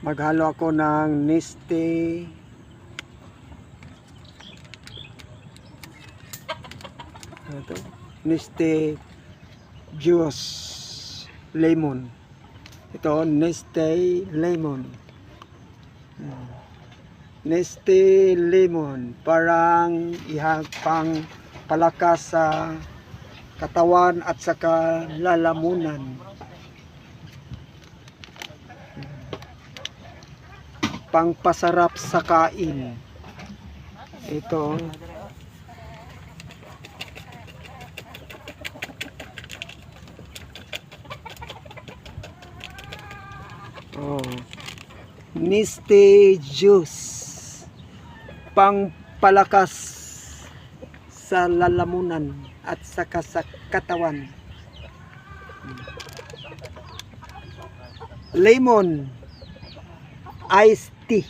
Maghalo ako ng Neste Neste juice lemon. Ito Neste lemon. Neste lemon, parang pang palakas sa katawan at saka lalamunan. Pangpasarap sa kain. Ito. Oh. Neste juice. Pangpalakas sa lalamunan at saka sa katawan. Lemon iced tea.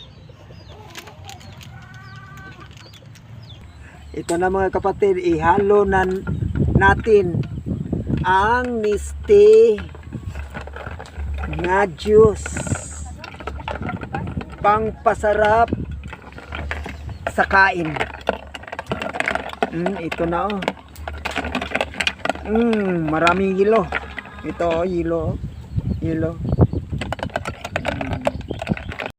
Ito na mga kapatid, ihalo na natin ang Neste nga juice, pangpasarap sa kain. Ito na oh. Maraming yelo. Ito oh, yelo.